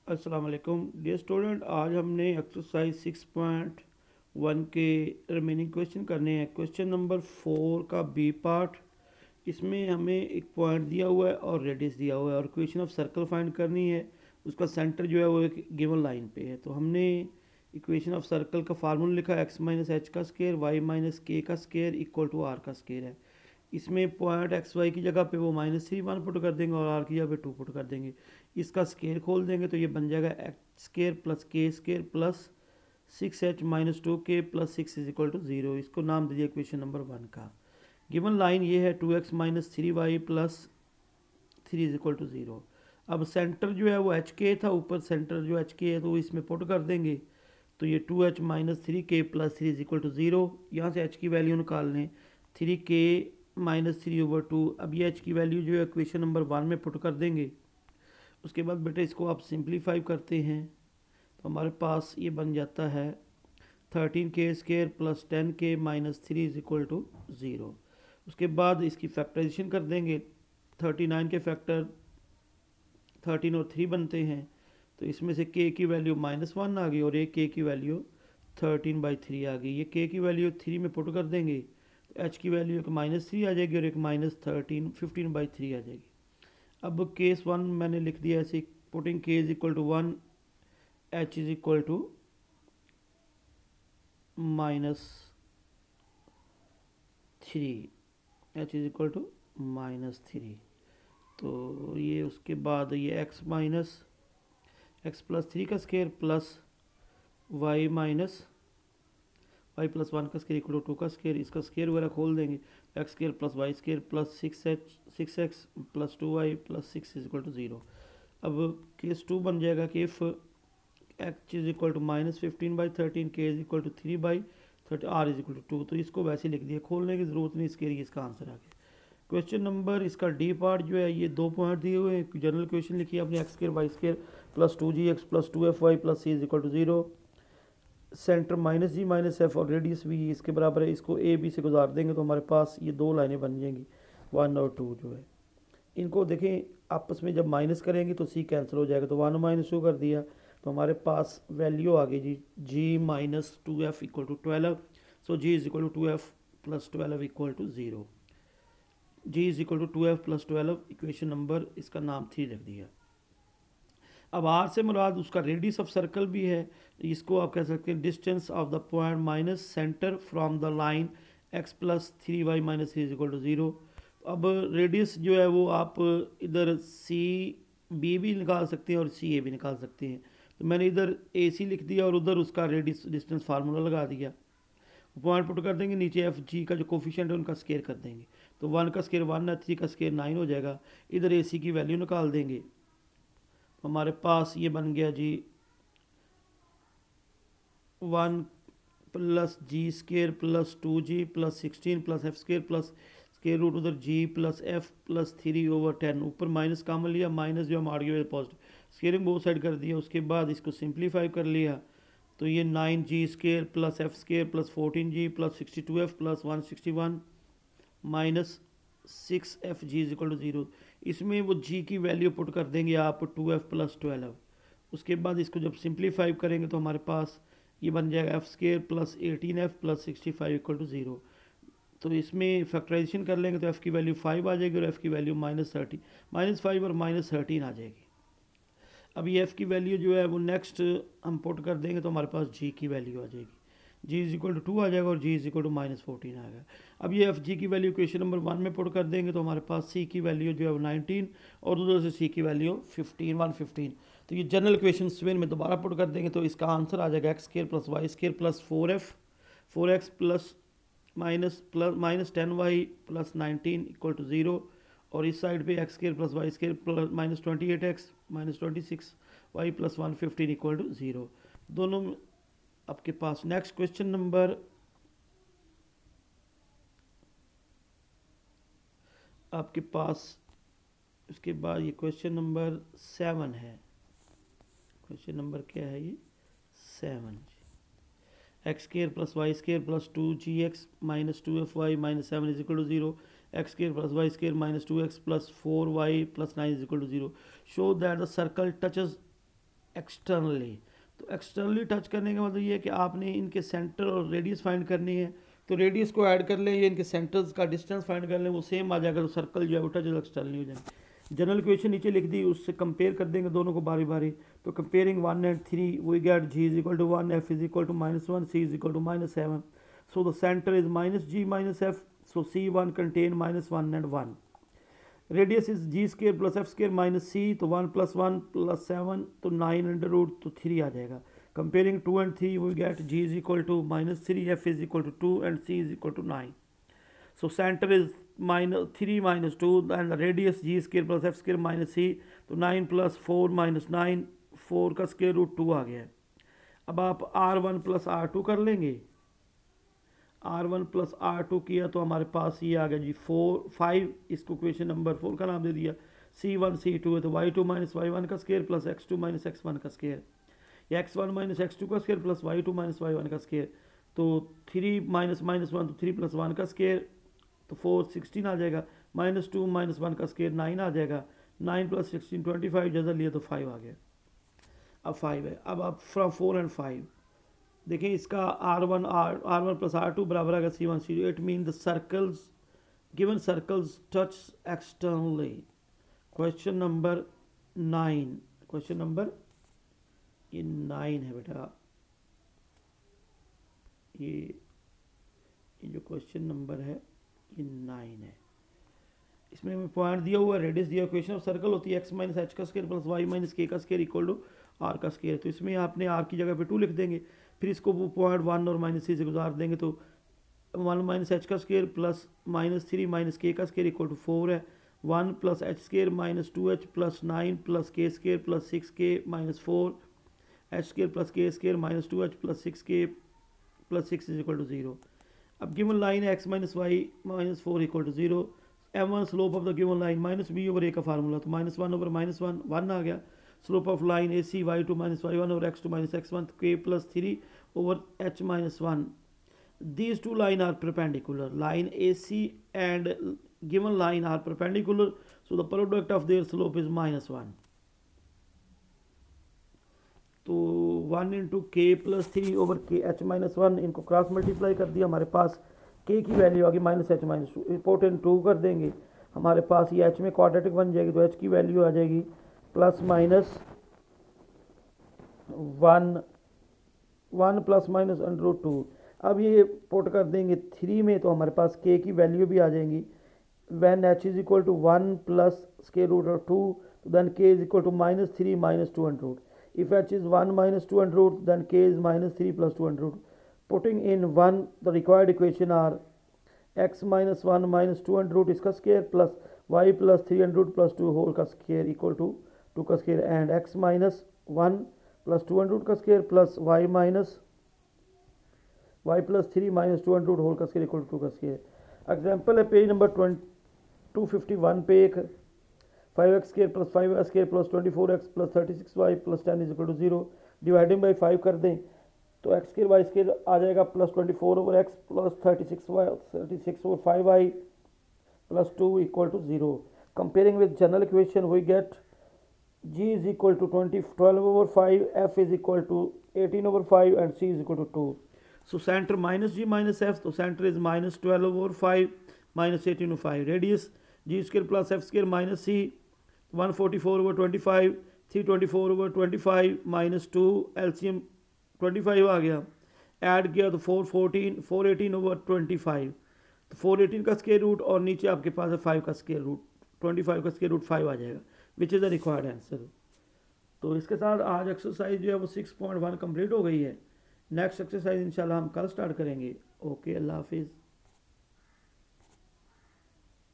अस्सलाम वालेकुम dear student. आज हमने एक्सरसाइज 6.1 के रिमेनिंग क्वेश्चन करने हैं। क्वेश्चन नंबर 4 का बी पार्ट। इसमें हमें एक पॉइंट दिया हुआ है और रेडियस दिया हुआ है और इक्वेशन ऑफ सर्कल फाइंड करनी है। उसका सेंटर जो है वो एक गिवन लाइन पे है। तो हमने इक्वेशन ऑफ सर्कल का फार्मूला लिखा एक्स माइनस एच का स्केयर वाई माइनस के का स्केयर इक्वल टू आर का स्केयर है। इसमें पॉइंट एक्स वाई की जगह पे वो -3 1 पुट कर देंगे और आर की जगह पे 2 पुट कर देंगे। इसका स्केयर खोल देंगे तो ये बन जाएगा x square plus k square plus 6h-2k plus 6 is equal to 0। इसको नाम दीजिए इक्वेशन नंबर 1 का। गिवन लाइन ये है 2x-3y plus 3 is equal to 0। अब सेंटर जो है वो एच के था, ऊपर सेंटर जो एच के है तो इसमें पुट कर देंगे तो ये 2h-3k plus 3 is equal to 0। यहाँ से h की वैल्यू निकाल लें 3k -3/2। अब ये h की वैल्यू जो है इक्वेशन नंबर 1 में पुट कर देंगे। उसके बाद बेटे इसको आप सिंप्लीफाई करते हैं तो हमारे पास ये बन जाता है 13k square plus 10k minus 3 is equal to 0। उसके बाद इसकी फैक्टराइजेशन कर देंगे। 39 के फैक्टर 13 और 3 बनते हैं तो इसमें से k की वैल्यू -1 आ गई और एक k की वैल्यू 13/3 आ गई। ये k की वैल्यू 3 में पुट कर देंगे तो h की वैल्यू एक -3 आ जाएगी और एक -13 15/3 आ जाएगी। अब केस 1 मैंने लिख दिया ऐसे, putting k is equal to 1, h is equal to -3, h is equal to -3। तो ये उसके बाद ये x प्लस 3 का स्केयर प्लस y प्लस 1 का स्केयर इक्वल टू 2 का स्केयर। इसका स्केयर वगैरह खोल देंगे। X square plus y square plus 6x plus 2y plus 6 is equal to 0। अब केस 2 बन जाएगा कि if x is equal to -15/13 k is equal to 3/30 r is equal to 2। तो इसको वैसे लिख दिया, खोलने की ज़रूरत नहीं, इसके लिए इसका आंसर आ गया। क्वेश्चन नंबर इसका डी पार्ट जो है ये 2 पॉइंट दिए हुए हैं। जनरल क्वेश्चन लिखिए आपने x square y square plus 2gx plus 2fy plus c is equal to 0। Centre -g -f और रेडियस भी इसके बराबर है। इसको ए बी से गुजार देंगे तो हमारे पास ये 2 लाइनें बन जाएंगी 1 और 2 जो है। इनको देखें आपस में जब माइनस करेंगे तो सी कैंसिल हो जाएगा तो 1 - 2 कर दिया तो हमारे पास वैल्यू आ गई जी g-2f equal to 12। So g is equal to 2f plus 12 equal to 0। g is equal to 2f plus 12 equation number इसका नाम 3 रख दिया। अब आर से मुराद उसका रेडियस ऑफ सर्कल भी है। इसको आप कह सकते हैं distance of the point minus centre from the line x plus 3y minus 3 is equal to 0। अब रेडियस जो है वो आप इधर सी बी भी निकाल सकते हैं और सी ए भी निकाल सकते हैं। तो मैंने इधर ए सी लिख दिया और उधर उसका रेडियस डिस्टेंस फार्मूला लगा दिया। पॉइंट पुट कर देंगे, नीचे एफ जी का जो कोफिशिएंट है उनका स्केयर कर देंगे तो 1 का स्केयर 1 है, 3 का स्केयर 9 हो जाएगा। इधर ए सी की वैल्यू निकाल देंगे तो हमारे पास ये बन गया G 1 plus G square plus 2g plus 16 plus F square plus square root उधर g प्लस एफ प्लस 3/10। ऊपर माइनस कॉमन लिया, माइनस जो हम आगे पॉजिटिव स्केयरिंग बहुत साइड कर दिया। उसके बाद इसको सिंप्लीफाई कर लिया तो ये 9g square plus F square plus 14g plus 62f plus 161 minus 6f g is equal to 0। इसमें वो g की वैल्यू पुट कर देंगे आप 2f प्लस 12। उसके बाद इसको जब सिंप्लीफाई करेंगे तो हमारे पास ये बन जाएगा f square plus 18f plus 65 equal to 0। तो इसमें फैक्टराइजेशन कर लेंगे तो f की वैल्यू 5 आ जाएगी और f की वैल्यू -30 -5 और -13 आ जाएगी। अब ये f की वैल्यू जो है वो नेक्स्ट हम पुट कर देंगे तो हमारे पास g की वैल्यू आ जाएगी। g इज इक्वल टू 2 आ जाएगा और g इज इक्वल टू -14 आएगा। अब ये एफ जी की वैल्यू क्वेश्चन नंबर 1 में पुट कर देंगे तो हमारे पास c की वैल्यू जो है वो 19 और उधर से c की वैल्यू 115। तो ये जनरल क्वेश्चन स्वेन में दोबारा पुट कर देंगे तो इसका आंसर आ जाएगा x square plus y square plus 4x plus -10y plus 19 equal to 0। और इस साइड पे x square plus y square plus -28x -26y plus 115 equal to 0। दोनों आपके पास। नेक्स्ट क्वेश्चन नंबर आपके पास उसके बाद ये क्वेश्चन नंबर 7 है। क्वेश्चन नंबर क्या है ये 7। X square plus y square plus 2gx minus 2fy minus 7 is equal to 0। X square plus y square minus 2x plus 4y plus 9 is equal to 0। Show that the circle touches externally. तो externally touch करने का मतलब ये है कि आपने इनके centre और रेडियस फाइंड करनी है। तो रेडियस को ऐड कर लें या इनके सेंटर्स का डिस्टेंस फाइंड कर लें, वो सेम आ जाएगा। तो सर्कल जो है वो टच एक्सटर्नली हो जाएंगे। जनरल इक्वेशन नीचे लिख दी, उससे कंपेयर कर देंगे दोनों को बारी बारी। तो comparing 1 and 3 we get g is equal to 1, f is equal to -1, c is equal to -7। So the centre is -g -f, so c1 contain -1 and 1। Radius is g square plus F square minus c, तो 1 + 1 + 7, तो 9 under root, तो 3 आ जाएगा। Comparing 2 and 3 we get g is equal to -3, f is equal to 2 and c is equal to 9। So centre is -3 - 2 and the radius g square plus F square minus c, तो 9 + 4 - 9, 4 का square root 2 आ गया है। अब आप R1 + R2 कर लेंगे। R1 + R2 किया तो हमारे पास ये आ गया जी 5, इसको क्वेश्चन नंबर 4 का नाम दे दिया। C1 C2 है तो y2 - y1 का स्केयर प्लस x2 - x1 का स्केयर, या x1 - x2 का स्केयर प्लस y2 - y1 का स्केयर। तो 3 - -1 तो 3 + 1 का स्केयर, तो 4 16 आ जाएगा। -2 - 1 का स्केयर 9 आ जाएगा। 9 + 16 25, जैसा लिया तो 5 आ गया। अब 5 है। अब आप फ्रॉम 4 and 5 देखें, इसका R1 + R2 बराबर आएगा C1 C2। It mean the circles given circles touch externally. Question number 9, question number ये 9 है बेटा। ये जो क्वेश्चन नंबर है ये 9 है। इसमें हमें पॉइंट दिया हुआ, रेडियस दिया, क्वेश्चन ऑफ सर्कल होती है x - h का स्केयर प्लस y - k का स्केयर इक्वल टू r का स्केयर। तो इसमें आपने r की जगह पे 2 लिख देंगे, फिर इसको वो पॉइंट 1 और -c से गुजार देंगे। तो 1 - h का स्केयर प्लस -3 - k का स्केयर इक्वल टू 4 है। 1 + h square -2h plus 9 + k square plus 6k -4, h square plus k square -2h plus 6k plus 6 is equal to 0। अब गिवन लाइन है x - y - 4 equal to 0। m1 slope of the given line -b/a का formula, तो -1/-1 1 आ गया। Slope of line AC y2 - y1 और x2 - x1, k + 3/h - 1। These two lines are perpendicular. Line AC and given line are perpendicular, so the product of their slope is -1. तो 1 × k + 3/k h - 1, इनको cross multiply कर दिया, हमारे पास k की value आ गई -h - 2। Important 2 कर देंगे, हमारे पास ये h में क्वाड्रेटिक बन जाएगी, तो h की वैल्यू आ जाएगी +- 1 ± √2। अब ये पुट कर देंगे 3 में, तो हमारे पास k की वैल्यू भी आ जाएंगी। When h is equal to 1 + √2, then k is equal to -3 - 2 √. If h is 1 - 2 √, then k is -3 + 2 √. Putting in 1, the required equation are x - 1 - 2 √, इसका स्केयर प्लस y + 3 √ + 2 होल का स्केयर इक्वल टू 2 का square, and x - 1 + 2 √ का square plus y + 3 - 2 √ whole का square equal to 2 का square. Example है page number 251 पे एक 5x square plus 5y square plus 24x plus 36y plus 10 is equal to 0। Dividing by 5 कर दें तो x स्केयर y स्केयर आ जाएगा +24/x प्लस 36 और 5y plus 2 equal to 0। Comparing with general equation we get g is equal to 12/5, f is equal to 18/5 and c is equal to 2। So centre -g - f, तो centre is -12/5 -18/5। Radius g square plus f square minus c 144/25, 324/25 -2, LCM 25 आ गया। Add किया तो 418/25, तो 418 का square root और नीचे आपके पास है 5 का स्केयर रूट, 25 का स्केयर रूट 5 आ जाएगा, which is the required answer. तो इसके साथ आज एक्सरसाइज जो है वो 6.1 कंप्लीट हो गई है। नेक्स्ट एक्सरसाइज इंशाल्लाह हम कल स्टार्ट करेंगे। ओके, अल्लाह हाफिज़।